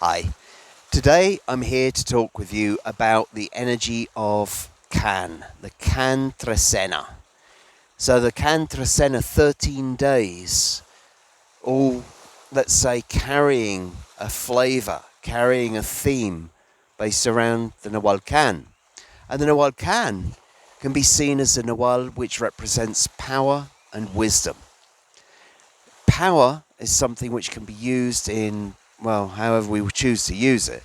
Hi. Today I'm here to talk with you about the energy of Kan, the Kan Trecena. So the Kan Trecena, 13 days, all, let's say, carrying a flavour, carrying a theme based around the Nawal Kan. And the Nawal Kan can be seen as a Nawal which represents power and wisdom. Power is something which can be used in, well, however we choose to use it.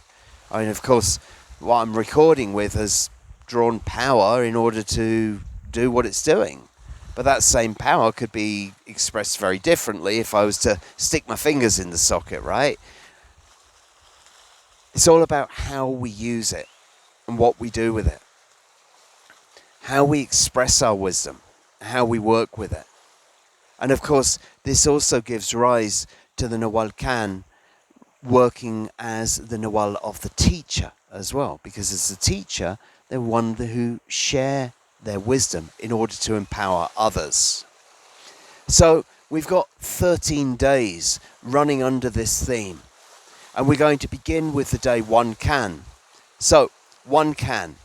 I mean, of course, what I'm recording with has drawn power in order to do what it's doing. But that same power could be expressed very differently if I was to stick my fingers in the socket, right? It's all about how we use it and what we do with it. How we express our wisdom, how we work with it. And of course, this also gives rise to the Nawal Kan working as the Nawal of the teacher as well. Because as a teacher, they're one who share their wisdom in order to empower others. So we've got 13 days running under this theme. And we're going to begin with the day 1 Kan. So, 1 Kan.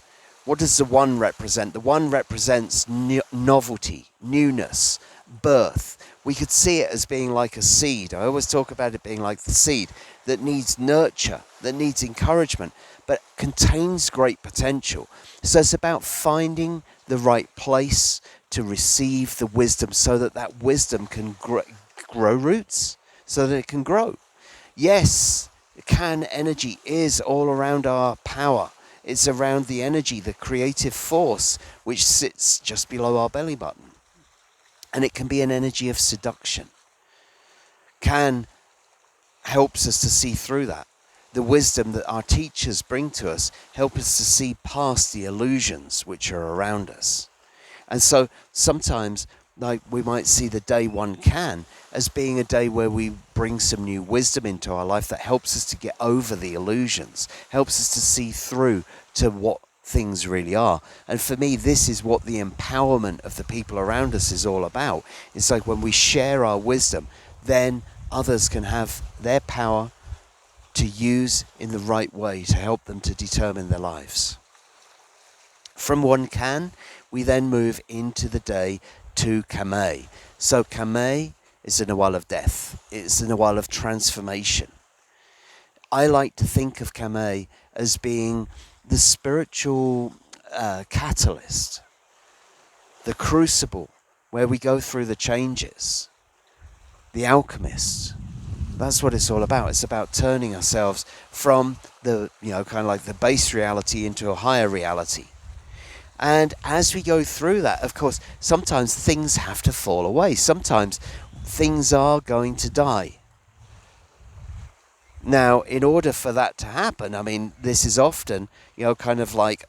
What does the 1 represent? The 1 represents novelty, newness, birth. We could see it as being like a seed. I always talk about it being like the seed that needs nurture, that needs encouragement, but contains great potential. So it's about finding the right place to receive the wisdom so that that wisdom can grow roots, so that it can grow. Yes, Kan energy is all around our power. It's around the energy, the creative force, which sits just below our belly button. And it can be an energy of seduction. Kan helps us to see through that. The wisdom that our teachers bring to us help us to see past the illusions which are around us. And so sometimes, like, we might see the day 1 Kan as being a day where we bring some new wisdom into our life that helps us to get over the illusions, helps us to see through to what things really are. And for me, this is what the empowerment of the people around us is all about. It's like when we share our wisdom, then others can have their power to use in the right way to help them to determine their lives. From 1 Kan, we then move into the day 2 Kame. So Kame is a Nawal of death. It's a Nawal of transformation. I like to think of Kame as being the spiritual catalyst, the crucible where we go through the changes, the alchemist. That's what it's all about. It's about turning ourselves from the, kind of like the base reality into a higher reality. And as we go through that, of course, sometimes things have to fall away. Sometimes things are going to die. Now, in order for that to happen, I mean, this is often, kind of like,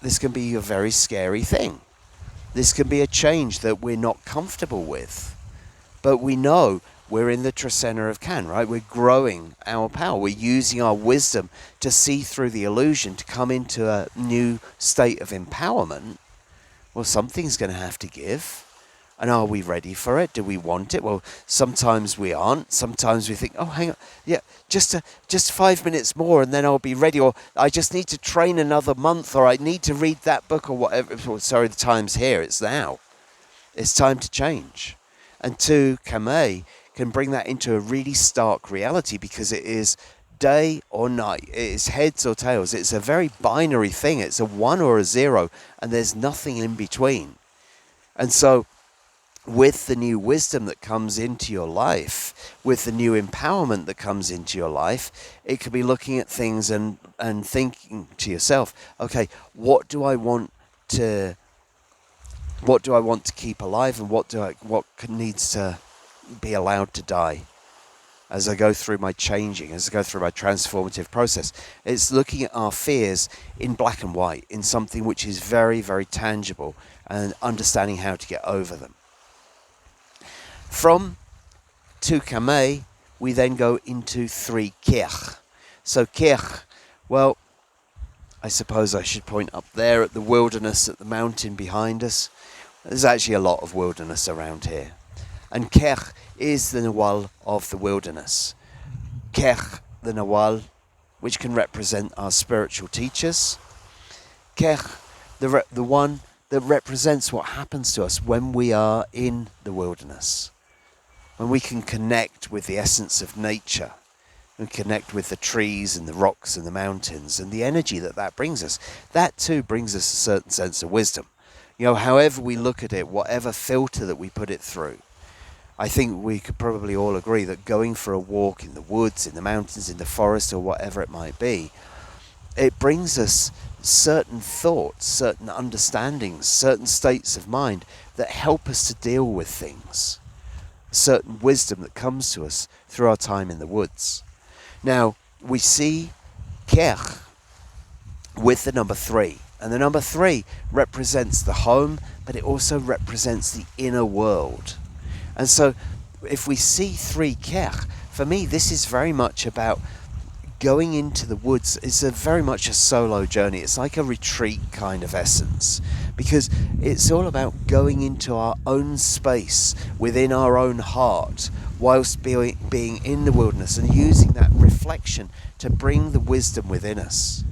this can be a very scary thing. This can be a change that we're not comfortable with. But we know we're in the Trecena of Kan, right? We're growing our power. We're using our wisdom to see through the illusion, to come into a new state of empowerment. Well, something's going to have to give. And are we ready for it? Do we want it? Well, sometimes we aren't. Sometimes we think, oh, hang on. Yeah, just 5 minutes more and then I'll be ready. Or I just need to train another month, or I need to read that book, or whatever. Sorry, the time's here. It's now. It's time to change. And 2 Kame can bring that into a really stark reality, because it is day or night. It is heads or tails. It's a very binary thing. It's a 1 or a 0, and there's nothing in between. And so with the new wisdom that comes into your life, with the new empowerment that comes into your life, it could be looking at things and thinking to yourself, okay, what do I want to keep alive, and what needs to be allowed to die as I go through my changing, as I go through my transformative process. It's looking at our fears in black and white, in something which is very, very tangible, and understanding how to get over them. From 2 Kame, we then go into 3 Kirch. So Kirch, well, I suppose I should point up there at the wilderness, at the mountain behind us. There's actually a lot of wilderness around here. And Kirch is the Nawal of the wilderness. Kirch, the Nawal which can represent our spiritual teachers. Kech, the one that represents what happens to us when we are in the wilderness, when we can connect with the essence of nature, and connect with the trees and the rocks and the mountains and the energy that brings us. That too brings us a certain sense of wisdom. However we look at it, whatever filter that we put it through, I think we could probably all agree that going for a walk in the woods, in the mountains, in the forest, or whatever it might be, it brings us certain thoughts, certain understandings, certain states of mind that help us to deal with things. Certain wisdom that comes to us through our time in the woods. Now, we see Kech with the number 3. And the number 3 represents the home, but it also represents the inner world. And so, if we see 3 Kech, for me, this is very much about going into the woods. It's very much a solo journey. It's like a retreat kind of essence, because it's all about going into our own space within our own heart whilst being in the wilderness and using that reflection to bring the wisdom within us.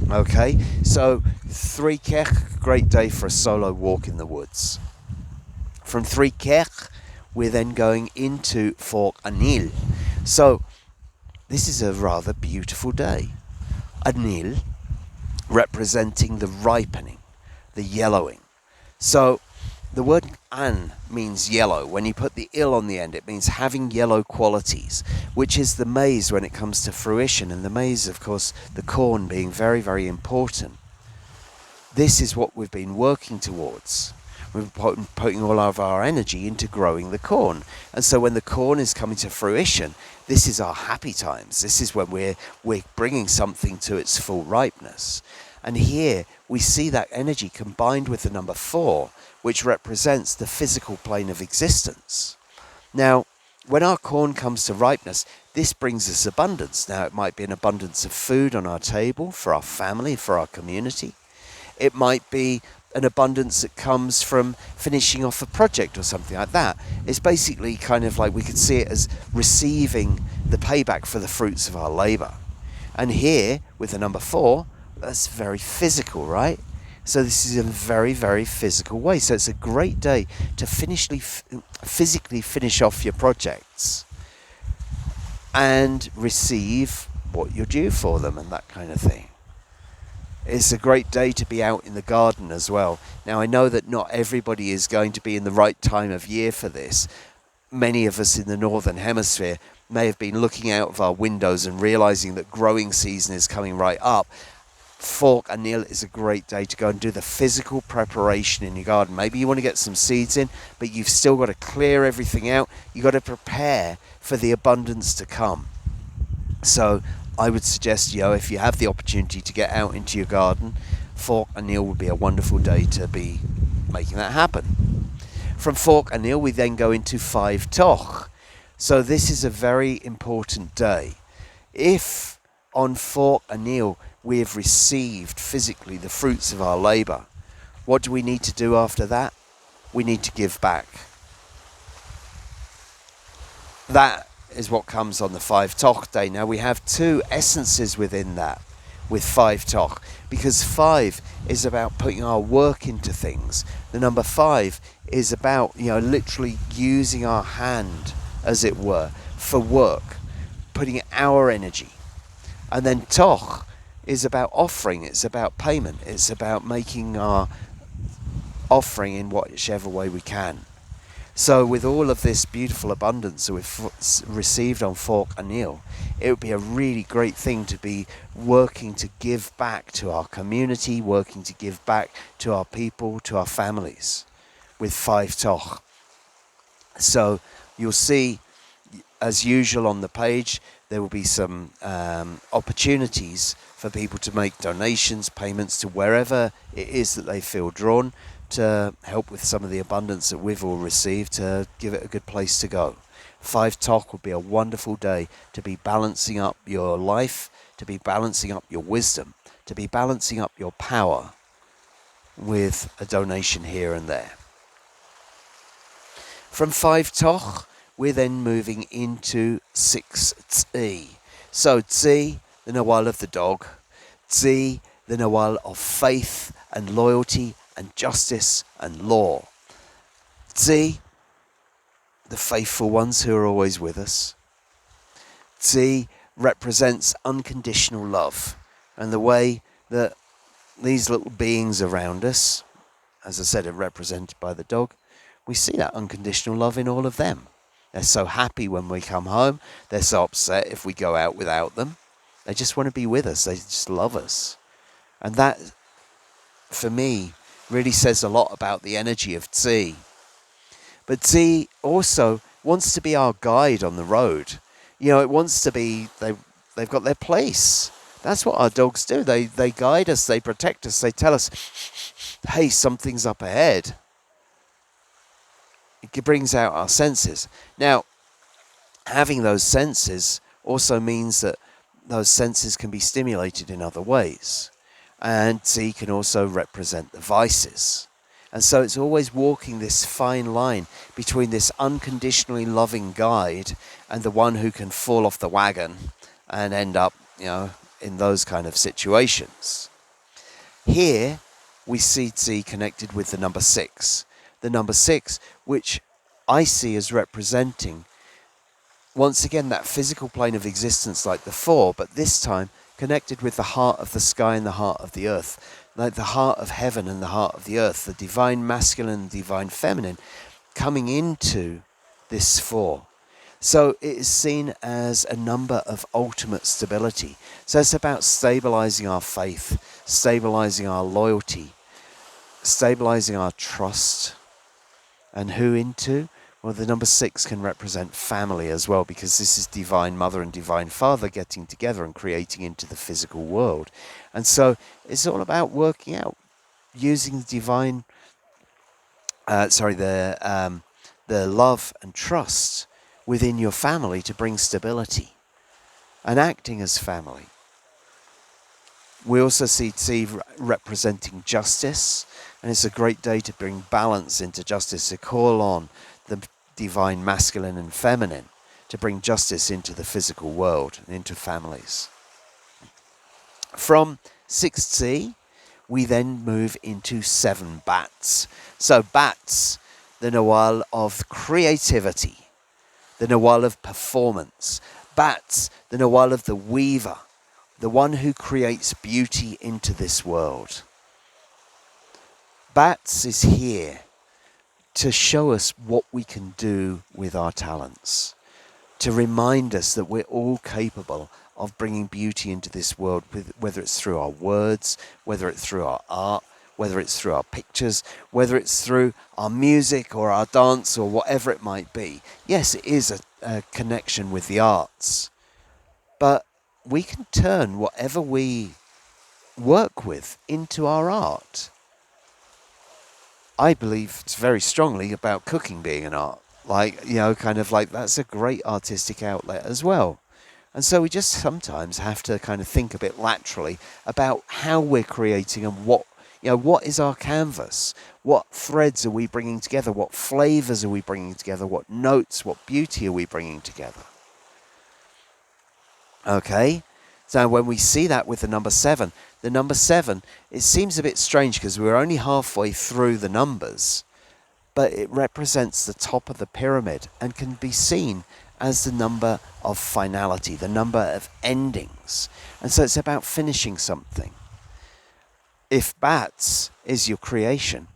Okay, so 3 Kech, great day for a solo walk in the woods. From 3 Kech, we're then going into Fork Anil. So this is a rather beautiful day. Anil representing the ripening, the yellowing. So the word an means yellow. When you put the il on the end, it means having yellow qualities, which is the maize when it comes to fruition. And the maize, of course, the corn being very, very important. This is what we've been working towards. We're putting all of our energy into growing the corn. And so when the corn is coming to fruition, this is our happy times. This is when we're bringing something to its full ripeness. And here we see that energy combined with the number 4, which represents the physical plane of existence. Now, when our corn comes to ripeness, this brings us abundance. Now, it might be an abundance of food on our table for our family, for our community. It might be an abundance that comes from finishing off a project or something like that. It's basically kind of like we could see it as receiving the payback for the fruits of our labour. And here, with the number 4, that's very physical, right? So this is a very, very physical way. So it's a great day to physically finish off your projects and receive what you're due for them and that kind of thing. It's a great day to be out in the garden as well. Now, I know that not everybody is going to be in the right time of year for this. Many of us in the Northern Hemisphere may have been looking out of our windows and realising that growing season is coming right up. Fork Anil is a great day to go and do the physical preparation in your garden. Maybe you want to get some seeds in, but you've still got to clear everything out. You've got to prepare for the abundance to come. So I would suggest, if you have the opportunity to get out into your garden, Fork Anil would be a wonderful day to be making that happen. From Fork Anil, we then go into 5 Toch. So this is a very important day. If on Fork Anil we have received physically the fruits of our labour, what do we need to do after that? We need to give back. That is what comes on the 5 Toch day. Now we have 2 essences within that with 5 Toch, because 5 is about putting our work into things. The number 5 is about literally using our hand, as it were, for work, putting our energy. And then Toch is about offering. It's about payment. It's about making our offering in whichever way we can. So with all of this beautiful abundance that we've received on Fork Anil, it would be a really great thing to be working to give back to our community, working to give back to our people, to our families with 5 Toch. So you'll see, as usual on the page, there will be some opportunities for people to make donations, payments to wherever it is that they feel drawn, to help with some of the abundance that we've all received, to give it a good place to go. 5 Toch would be a wonderful day to be balancing up your life, to be balancing up your wisdom, to be balancing up your power with a donation here and there. From 5 Toch, we're then moving into 6 Tzi. So Tzi the Nawal of the dog. Tzi, the Nawal of faith and loyalty and justice and law. Tzi, the faithful ones who are always with us. Tzi represents unconditional love, and the way that these little beings around us, as I said, are represented by the dog, we see that unconditional love in all of them. They're so happy when we come home. They're so upset if we go out without them. They just want to be with us. They just love us. And that, for me, really says a lot about the energy of Tzi. But Tzi also wants to be our guide on the road. You know, it wants to be, they've got their place. That's what our dogs do. They guide us, they protect us, they tell us, hey, something's up ahead. It brings out our senses. Now, having those senses also means that those senses can be stimulated in other ways. And Tzi can also represent the vices. And so it's always walking this fine line between this unconditionally loving guide and the one who can fall off the wagon and end up, in those kind of situations. Here we see Tzi connected with the number 6. The number 6, which I see as representing, once again, that physical plane of existence like the 4, but this time connected with the heart of the sky and the heart of the earth. Like the heart of heaven and the heart of the earth, the divine masculine and divine feminine coming into this 4. So it is seen as a number of ultimate stability. So it's about stabilizing our faith, stabilizing our loyalty, stabilizing our trust. And who into? Well, the number 6 can represent family as well, because this is Divine Mother and Divine Father getting together and creating into the physical world. And so it's all about working out, using the divine, the love and trust within your family to bring stability and acting as family. We also see Tzi representing justice, and it's a great day to bring balance into justice, to call on the divine masculine and feminine to bring justice into the physical world and into families. From 6 Tzi, we then move into 7 Bats. So Bats, the Nawal of creativity, the Nawal of performance. Bats, the Nawal of the weaver, the one who creates beauty into this world. Bats is here to show us what we can do with our talents, to remind us that we're all capable of bringing beauty into this world, whether it's through our words, whether it's through our art, whether it's through our pictures, whether it's through our music or our dance or whatever it might be. Yes, it is a connection with the arts, but we can turn whatever we work with into our art. I believe very strongly about cooking being an art. That's a great artistic outlet as well. And so we just sometimes have to kind of think a bit laterally about how we're creating and what is our canvas? What threads are we bringing together? What flavors are we bringing together? What notes, what beauty are we bringing together? Okay, so when we see that with the number 7, it seems a bit strange because we're only halfway through the numbers, but it represents the top of the pyramid and can be seen as the number of finality, the number of endings. And so it's about finishing something. If Bats is your creation,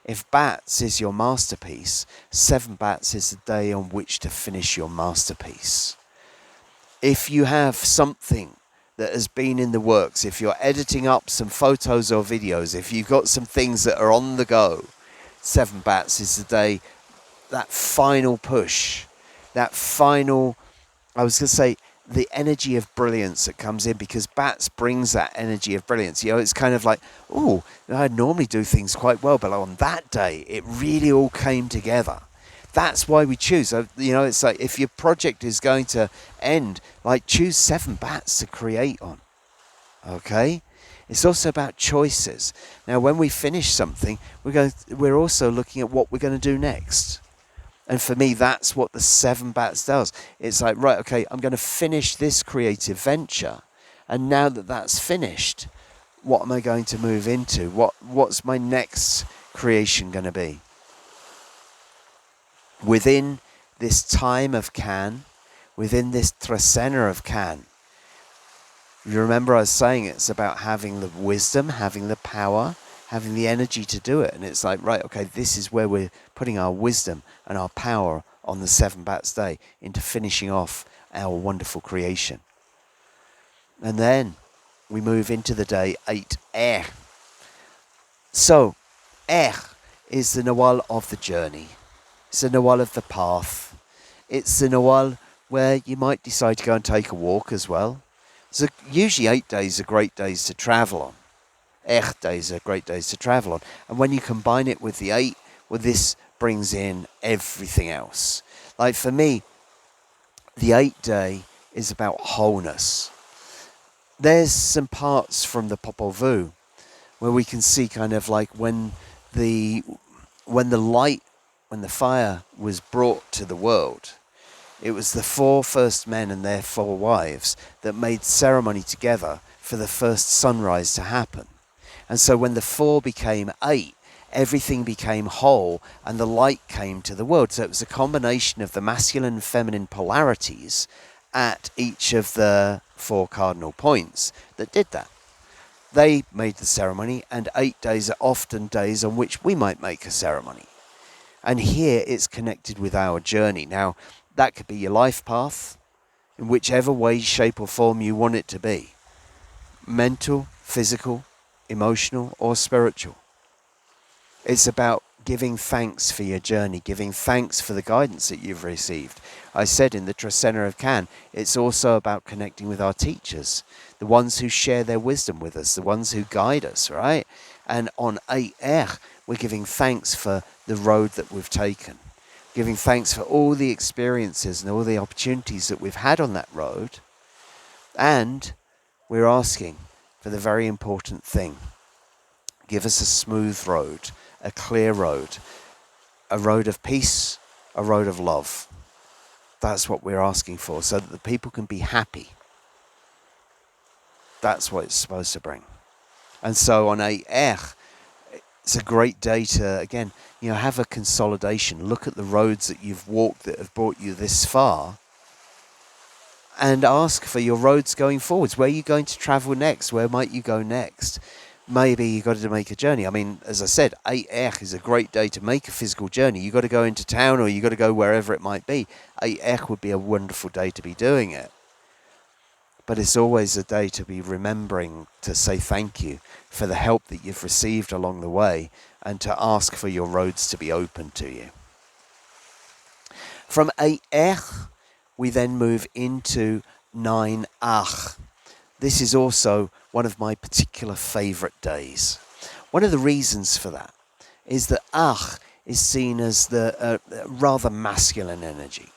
if Bats is your masterpiece, 7 Bats is the day on which to finish your masterpiece. If you have something that has been in the works, if you're editing up some photos or videos, if you've got some things that are on the go, 7 Bats is the day, that final push, that final, the energy of brilliance that comes in, because Bats brings that energy of brilliance. It's kind of like, I normally do things quite well, but on that day, it really all came together. That's why we choose. It's like if your project is going to end, choose 7 Bats to create on. Okay? It's also about choices. Now, when we finish something, we're also looking at what we're going to do next. And for me, that's what the 7 Bats does. It's like, right, okay, I'm going to finish this creative venture. And now that that's finished, what am I going to move into? What's my next creation going to be? Within this time of Kan, within this Trecena of Kan, you remember I was saying it's about having the wisdom, having the power, having the energy to do it. And it's like, right, okay, this is where we're putting our wisdom and our power on the 7 Bats day into finishing off our wonderful creation. And then we move into the day 8 So, is the Nawal of the journey. It's the Nawal of the path. It's the Nawal where you might decide to go and take a walk as well. So usually 8 days are great days to travel on. Days are great days to travel on. And when you combine it with the 8, well, this brings in everything else. Like for me, the 8 day is about wholeness. There's some parts from the Popol Vuh where we can see kind of like when the fire was brought to the world, it was the 4 first men and their 4 wives that made ceremony together for the first sunrise to happen. And so when the 4 became 8, everything became whole and the light came to the world. So it was a combination of the masculine and feminine polarities at each of the 4 cardinal points that did that. They made the ceremony, and 8 days are often days on which we might make a ceremony. And here it's connected with our journey. Now, that could be your life path, in whichever way, shape or form you want it to be. Mental, physical, emotional or spiritual. It's about giving thanks for your journey, giving thanks for the guidance that you've received. I said in the Trecena of Kan, it's also about connecting with our teachers, the ones who share their wisdom with us, the ones who guide us, right? And on 8 we're giving thanks for the road that we've taken, giving thanks for all the experiences and all the opportunities that we've had on that road. And we're asking for the very important thing. Give us a smooth road, a clear road, a road of peace, a road of love. That's what we're asking for, so that the people can be happy. That's what it's supposed to bring. And so on 8 it's a great day to, again, have a consolidation. Look at the roads that you've walked that have brought you this far, and ask for your roads going forwards. Where are you going to travel next? Where might you go next? Maybe you've got to make a journey. I mean, as I said, 8 is a great day to make a physical journey. You've got to go into town or you've got to go wherever it might be. 8 would be a wonderful day to be doing it. But it's always a day to be remembering to say thank you for the help that you've received along the way and to ask for your roads to be open to you. From 8 we then move into 9 This is also one of my particular favourite days. One of the reasons for that is that is seen as the rather masculine energy.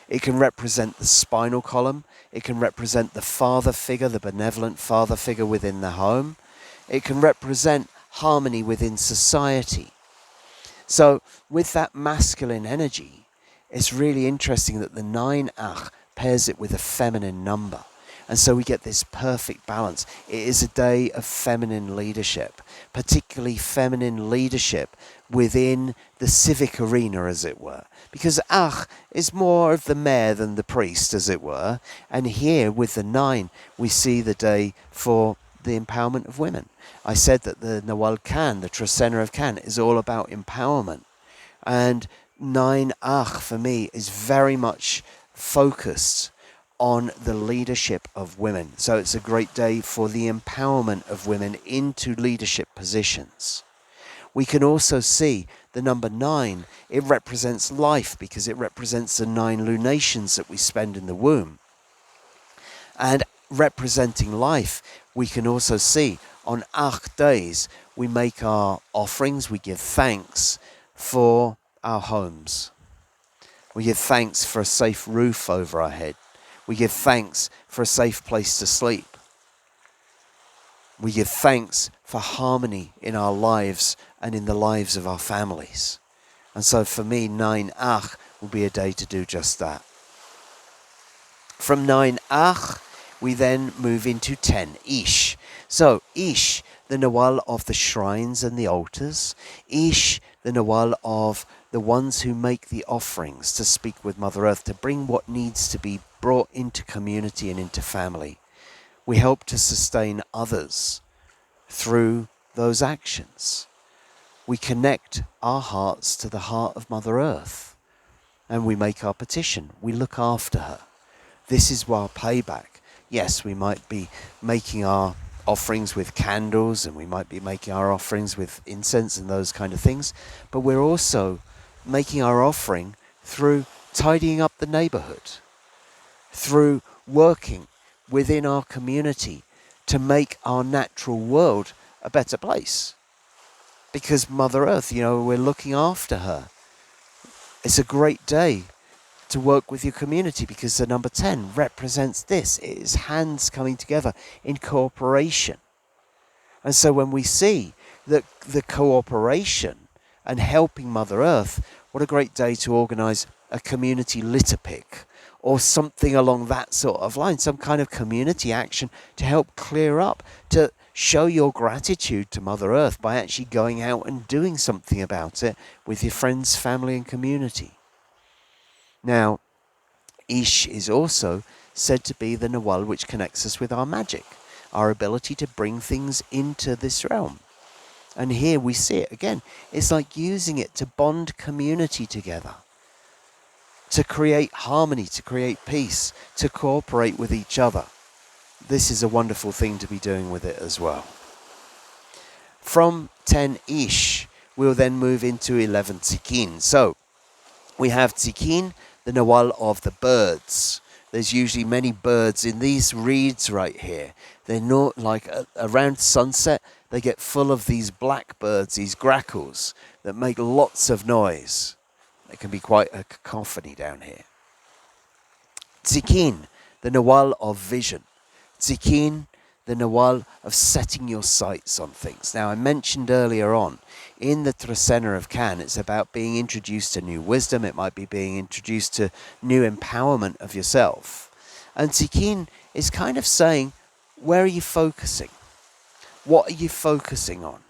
It can represent the spinal column. It can represent the father figure, the benevolent father figure within the home. It can represent harmony within society. So with that masculine energy, it's really interesting that the 9 pairs it with a feminine number. And so we get this perfect balance. It is a day of feminine leadership, particularly feminine leadership within the civic arena, as it were. Because is more of the mayor than the priest, as it were. And here with the 9, we see the day for the empowerment of women. I said that the Nawal Kan, the Trecena of Kan, is all about empowerment. And 9 for me is very much focused on the leadership of women. So it's a great day for the empowerment of women into leadership positions. We can also see the number 9, it represents life because it represents the 9 lunations that we spend in the womb. And representing life, we can also see on 8 days, we make our offerings, we give thanks for our homes. We give thanks for a safe roof over our head. We give thanks for a safe place to sleep. We give thanks for harmony in our lives and in the lives of our families. And so for me, 9 will be a day to do just that. From 9 we then move into 10 Ish. So Ish, the Nawal of the shrines and the altars. Ish, the Nawal of the ones who make the offerings to speak with Mother Earth, to bring what needs to be brought into community and into family. We help to sustain others through those actions. We connect our hearts to the heart of Mother Earth, and we make our petition. We look after her. This is our payback. Yes, we might be making our offerings with candles, and we might be making our offerings with incense and those kind of things, but we're also making our offering through tidying up the neighborhood, through working within our community to make our natural world a better place. Because Mother Earth, we're looking after her. It's a great day to work with your community, because the number 10 represents this. It is hands coming together in cooperation. And so when we see that the cooperation and helping Mother Earth, what a great day to organise a community litter pick or something along that sort of line, some kind of community action to help clear up, to show your gratitude to Mother Earth by actually going out and doing something about it with your friends, family and community. Now, Ish is also said to be the Nawal which connects us with our magic, our ability to bring things into this realm. And here we see it again. It's like using it to bond community together, to create harmony, to create peace, to cooperate with each other. This is a wonderful thing to be doing with it as well. From 10 Ish, we'll then move into 11 Tzikin. So, we have Tzikin, the Nawal of the birds. There's usually many birds in these reeds right here. They're not like around sunset, they get full of these blackbirds, these grackles that make lots of noise. It can be quite a cacophony down here. Tzikin, the Nawal of vision. Tzikin, the Nawal of setting your sights on things. Now, I mentioned earlier on, in the Trecena of Kan, it's about being introduced to new wisdom. It might be being introduced to new empowerment of yourself. And Tzikin is kind of saying, where are you focusing? What are you focusing on?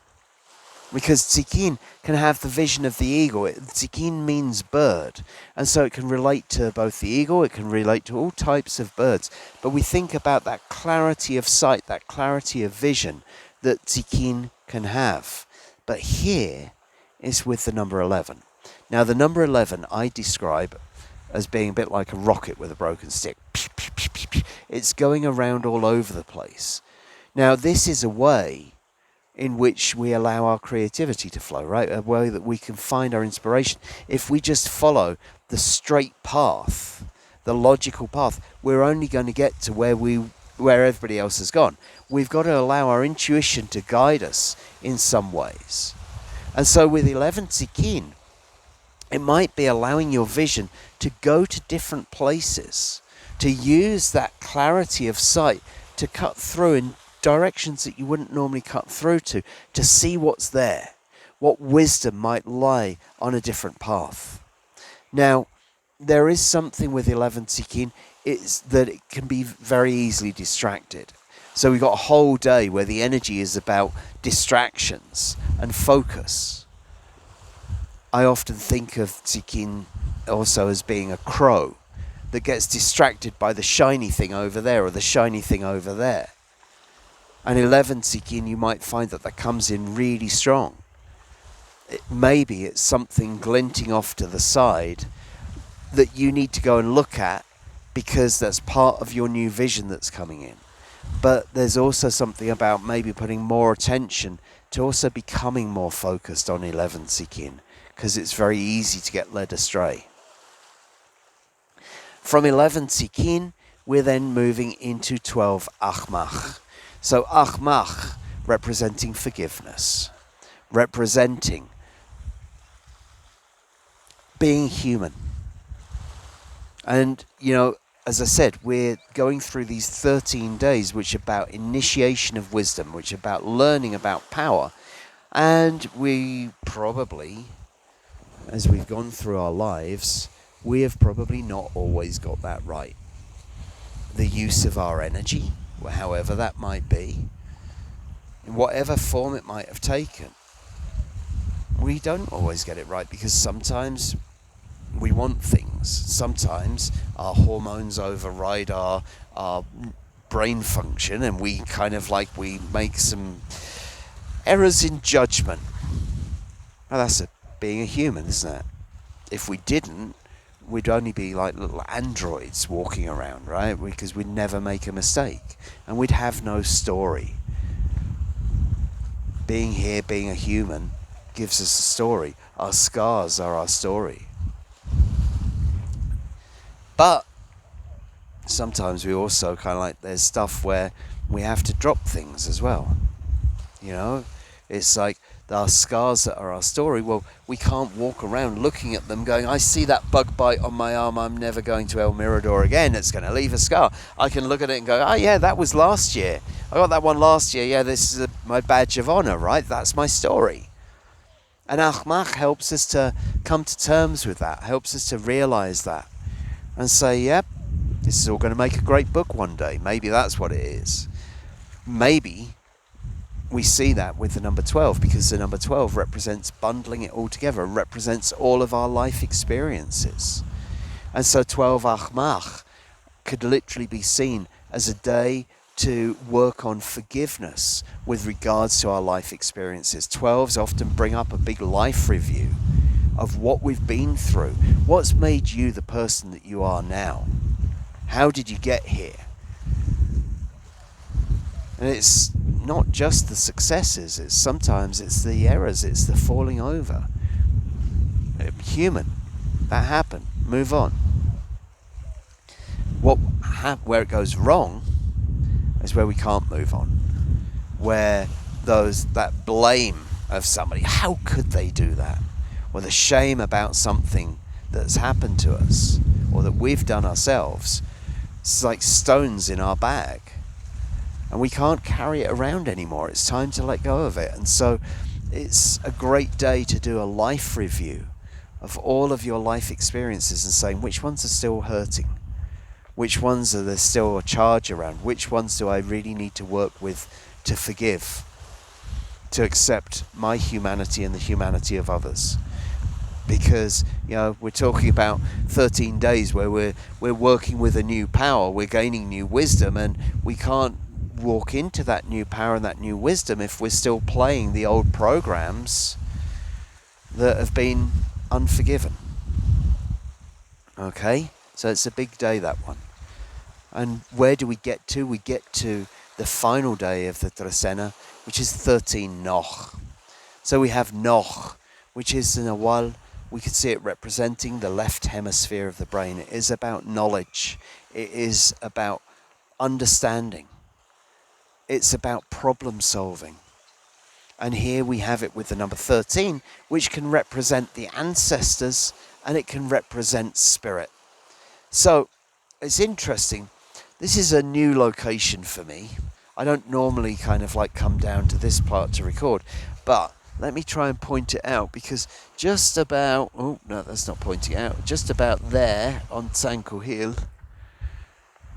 Because Tzikin can have the vision of the eagle. Tzikin means bird. And so it can relate to both the eagle, it can relate to all types of birds. But we think about that clarity of sight, that clarity of vision that Tzikin can have. But here is with the number 11. Now the number 11 I describe as being a bit like a rocket with a broken stick. It's going around all over the place. Now this is a way in which we allow our creativity to flow, right? A way that we can find our inspiration. If we just follow the straight path, the logical path, we're only going to get to where everybody else has gone. We've got to allow our intuition to guide us in some ways. And so with 11 Tzikin, it might be allowing your vision to go to different places, to use that clarity of sight to cut through in directions that you wouldn't normally cut through to see what's there, what wisdom might lie on a different path. Now, there is something with 11 Tzikin, it's that it can be very easily distracted. So we've got a whole day where the energy is about distractions and focus. I often think of Tzikin also as being a crow that gets distracted by the shiny thing over there or the shiny thing over there. And 11 Tzikin, you might find that comes in really strong. Maybe it's something glinting off to the side that you need to go and look at because that's part of your new vision that's coming in. But there's also something about maybe putting more attention to also becoming more focused on 11 Tzikin, because it's very easy to get led astray. From 11 Tzikin, we're then moving into 12 Achmach. So Achmach, representing forgiveness, representing being human. And, as I said, we're going through these 13 days, which are about initiation of wisdom, which are about learning about power. And we probably, as we've gone through our lives, we have probably not always got that right. the use of our energy, however that might be, in whatever form it might have taken, we don't always get it right, because sometimes we want things. Sometimes our hormones override our brain function, and we we make some errors in judgment. Now that's being a human, isn't it? If we didn't, we'd only be like little androids walking around, right? Because we'd never make a mistake, and we'd have no story. Being here, being a human, gives us a story. Our scars are our story. But sometimes we also there's stuff where we have to drop things as well. It's like our scars that are our story. Well, we can't walk around looking at them going, I see that bug bite on my arm, I'm never going to El Mirador again, it's going to leave a scar. I can look at it and go, oh yeah, that was last year. I got that one last year. Yeah, this is my badge of honor, right? That's my story. And Achmach helps us to come to terms with that, helps us to realize that and say, yep, this is all going to make a great book one day. Maybe that's what it is. Maybe we see that with the number 12, because the number 12 represents bundling it all together, represents all of our life experiences. And so 12 Achmach could literally be seen as a day to work on forgiveness with regards to our life experiences. 12s often bring up a big life review of what we've been through. What's made you the person that you are now? How did you get here? And it's not just the successes, sometimes it's the errors, it's the falling over. Human. That happened. Move on. Where it goes wrong is where we can't move on. Where that blame of somebody, how could they do that? Or the shame about something that's happened to us or that we've done ourselves, it's like stones in our bag. And we can't carry it around anymore. It's time to let go of it. And so it's a great day to do a life review of all of your life experiences and saying, which ones are still hurting? Which ones are there still a charge around? Which ones do I really need to work with to forgive? To accept my humanity and the humanity of others? Because, we're talking about 13 days where we're working with a new power, we're gaining new wisdom, and we can't walk into that new power and that new wisdom if we're still playing the old programs that have been unforgiven. Okay? So it's a big day, that one. And where do we get to? We get to the final day of the Trecena, which is 13 Noch. So we have Noch, which is the Nawal. We could see it representing the left hemisphere of the brain. It is about knowledge. It is about understanding. It's about problem solving. And here we have it with the number 13, which can represent the ancestors and it can represent spirit. So it's interesting. This is a new location for me. I don't normally come down to this part to record, but let me try and point it out, because just about, oh no, that's not pointing out, just about there on Konojel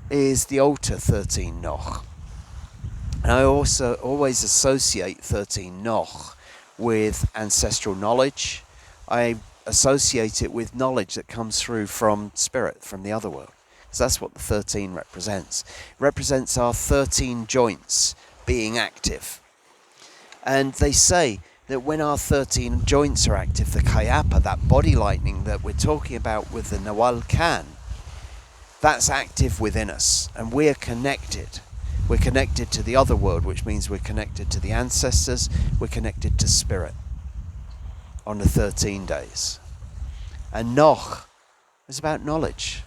is the altar 13 Noch. And I also always associate 13 Noch with ancestral knowledge. I associate it with knowledge that comes through from spirit, from the other world. So that's what the 13 represents. It represents our 13 joints being active. And they say that when our 13 joints are active, the Kayapa, that body lightning that we're talking about with the Nawal Kan, that's active within us. And we're connected. We're connected to the other world, which means we're connected to the ancestors, we're connected to spirit on the 13 days. And Noch is about knowledge.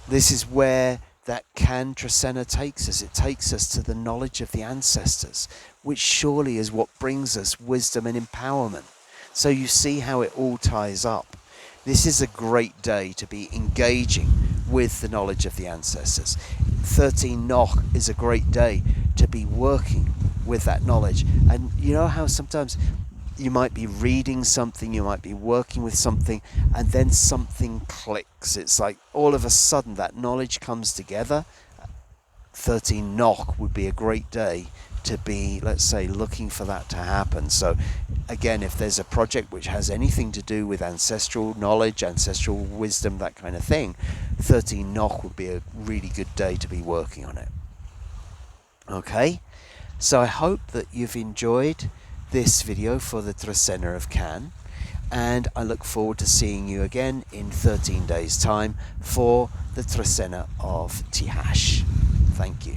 This is where that Kan Trecena takes us. It takes us to the knowledge of the ancestors, which surely is what brings us wisdom and empowerment. So you see how it all ties up. This is a great day to be engaging with the knowledge of the ancestors. 13 Noch is a great day to be working with that knowledge. And you know how sometimes you might be reading something, you might be working with something, and then something clicks. It's like all of a sudden that knowledge comes together. 13 knock would be a great day to be, let's say, looking for that to happen. So again, if there's a project which has anything to do with ancestral knowledge, ancestral wisdom, that kind of thing, 13 knock would be a really good day to be working on it. Okay, so I hope that you've enjoyed this video for the Trecena of Kan, and I look forward to seeing you again in 13 days time for the Trecena of Tihash. Thank you.